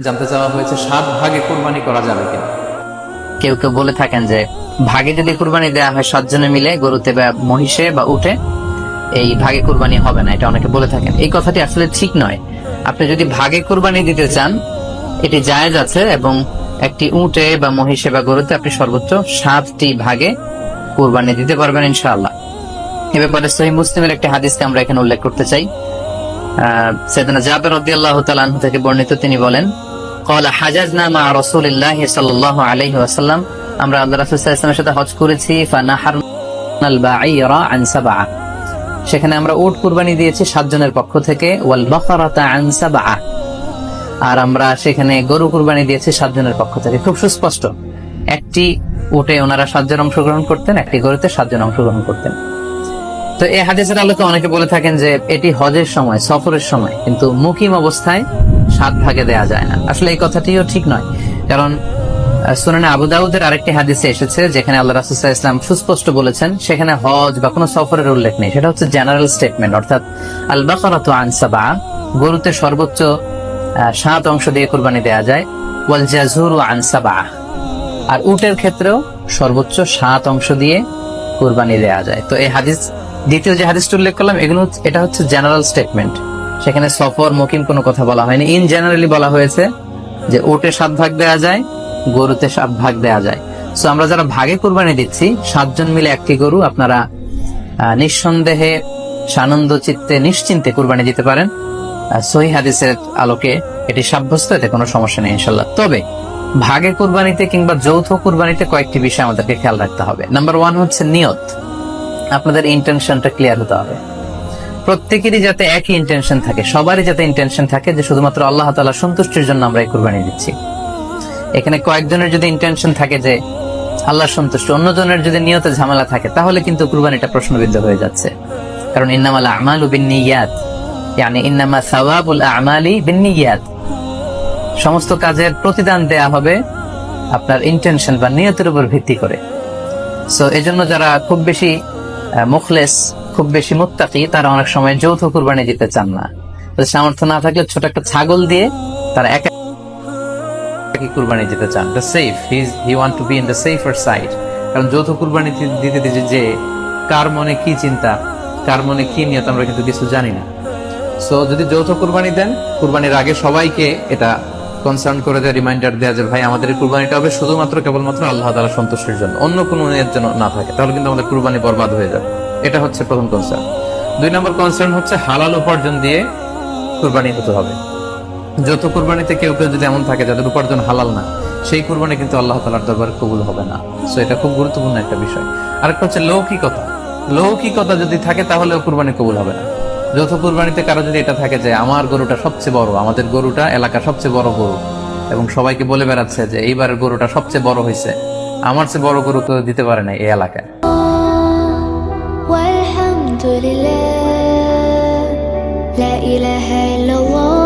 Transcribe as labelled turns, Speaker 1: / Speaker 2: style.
Speaker 1: জানতে চাওয়া হয়েছে 7 ভাগে কুরবানি করা যাবে কিনা।
Speaker 2: কেউ কেউ বলে থাকেন যে ভাগে যদি কুরবানি দেওয়া হয় 7 জনে মিলে গরুতে বা মহিষে বা উটে, এই ভাগে কুরবানি হবে না, এটা অনেকে বলে থাকেন। এই কথাটি আসলে ঠিক নয়। আপনি যদি ভাগে কুরবানি দিতে চান এটি জায়েজ আছে, এবং একটি উটে বা মহিষে বা গরুতে আপনি সর্বোচ্চ 7টি ভাগে কুরবানি দিতে পারবেন ইনশাআল্লাহ। এ ব্যাপারে সহিহ মুসলিমের একটি হাদিসকে আমরা এখানে উল্লেখ করতে চাই। সাইয়েদনা জাবের রাদিয়াল্লাহু তাআলা আনহু থেকে বর্ণিত, তিনি বলেন, ক্বালা হাজাজনা মা রাসূলিল্লাহি সাল্লাল্লাহু আলাইহি ওয়াসাল্লাম, আমরা আল্লাহ রাসূল সাল্লাল্লাহু আলাইহি ওয়াসাল্লামের সাথে হজ করেছি। ফানাহারনাল বাঈরা আন সাবআ, সেখানে আমরা উট কুরবানি দিয়েছি 7 জনের পক্ষ থেকে। ওয়াল বাকারাতা আন সাবআ, আর আমরা সেখানে গরু কুরবানি দিয়েছি 7 জনের পক্ষ থেকে। খুব সুস্পষ্ট, একটি উটে ওনারা 7 জন অংশগ্রহণ করতেন, একটি গরুতে 7 জন অংশগ্রহণ করতেন। তো এই হাদিসের আলোকে অনেকে বলে থাকেন যে এটি হজের সময়, সফরের সময়, কিন্তু মুকিম অবস্থায় 7 ভাগে দেয়া যায় না। আসলে এই কথাটিও ঠিক নয়, কারণ সুনানে আবু দাউদের আরেকটি হাদিসে এসেছে যেখানে আল্লাহ রাসূল সাল্লাল্লাহু আলাইহি ওয়াসাল্লাম সুস্পষ্ট বলেছেন, সেখানে হজ বা কোনো সফরের উল্লেখ নেই। সেটা হচ্ছে জেনারেল স্টেটমেন্ট, অর্থাৎ আল বাকারাতু আন সাবআ, গরুতে সর্বোচ্চ 7 অংশ দিয়ে কুরবানি দেয়া যায়। ওয়াল জাযুরু আন সাবআ, আর উটের ক্ষেত্রেও সর্বোচ্চ 7 অংশ দিয়ে কুরবানি দেয়া যায়। তো এই হাদিস, দ্বিতীয় যে হাদিসটি উল্লেখ করলাম, এটা হচ্ছে জেনারেল স্টেটমেন্ট। সেখানে সফর মুকিম কোনো কথা বলা হয়নি। ইন জেনারেলি বলা হয়েছে যে উটে 7 ভাগ দেয়া যায়, গরুতে 7 ভাগ দেয়া যায়। সো আমরা যারা ভাগে কুরবানি দিচ্ছি 7 জন মিলে একটি গরু, আপনারা নিঃসন্দেহে সানন্দ চিত্তে নিশ্চিন্তে কুরবানি দিতে পারেন। সহিহ হাদিসের আলোকে এটি সাব্যস্ত, এতে কোনো সমস্যা নেই ইনশাআল্লাহ। তবে ভাগে কুরবানিতে কিংবা যৌথ কুরবানিতে কয়েকটি বিষয় আমাদেরকে খেয়াল রাখতে হবে। নাম্বার 1 হচ্ছে নিয়ত। আপনাদের ইন্টেনশনটা ক্লিয়ার হতে হবে। প্রত্যেকেরই যাতে একই ইন্টেনশন থাকে, সবারই যাতে ইন্টেনশন থাকে যে শুধুমাত্র আল্লাহ তাআলার সন্তুষ্টির জন্য আমরা এই কুরবানি দিচ্ছি। এখানে কয়েকজনের যদি ইন্টেনশন থাকে যে আল্লাহর সন্তুষ্টি, অন্যজনের যদি নিয়তে ঝামেলা থাকে, তাহলে কিন্তু কুরবানিটা প্রশ্নবিদ্ধ হয়ে যাচ্ছে। কারণ ইন্নামাল আমালু বিন্নিয়াত, ইয়ানি ইন্নামা সাওয়াবুল আমালি বিন্নিয়াত, সমস্ত কাজের প্রতিদান দেয়া হবে আপনার ইন্টেনশন বা নিয়তের উপর ভিত্তি করে। সো এজন্য যারা খুব বেশি মুখলেস, খুব বেশি মুত্তাকি, তারা অনেক সময় যৌথ কুরবানি দিতে চান না। সামর্থ্য না থাকলে ছোট একটা ছাগল দিয়ে তারা একা কুরবানি দিতে চান। The safe, he want to be in the safer side. কারণ যৌথ কুরবানি দিতে দিতে যে কার মনে কি চিন্তা, কার মনে কি নিয়ত, আমরা কিন্তু কিছু জানি না। সো যদি যৌথ কুরবানি দেন, কুরবানির আগে সবাইকে এটা কনসার্ন করে দেয়, রিমাইন্ডার দেয়া যে ভাই আমাদের কুরবানিটা হবে শুধুমাত্র কেবলমাত্র আল্লাহ তাআলার সন্তুষ্টির জন্য, অন্য কোনো নিয়তের জন্য না থাকে, তাহলে কিন্তু আমাদের কুরবানি বরবাদ হয়ে যাবে। এটা হচ্ছে প্রথম কনসার্ন। 2 নম্বর কনসার্ন হচ্ছে হালাল উপার্জন দিয়ে কুরবানি হতে হবে। যৌথ কুরবানিতে কেউ কেউ যদি এমন থাকে যাদের উপার্জন হালাল না, সেই কুরবানি কিন্তু আল্লাহ তাআলার দরবারে কবুল হবে না। সো এটা খুব গুরুত্বপূর্ণ একটা বিষয়। আরেকটা হচ্ছে লৌকিকতা। লৌকিকতা যদি থাকে তাহলেও কুরবানি কবুল হবে না। যৌথ কুরবানিতে কারো যদি এটা থাকে যে আমার গরুটা সবচেয়ে বড়, আমাদের গরুটা এলাকার সবচেয়ে বড় গরু, এবং সবাইকে বলে বেড়াচ্ছে যে এইবারের গরুটা সবচেয়ে বড় হয়েছে, আমার চেয়ে বড় গরু কেউ দিতে পারে না এই এলাকায়।
Speaker 3: والحمد لله لا إله إلا الله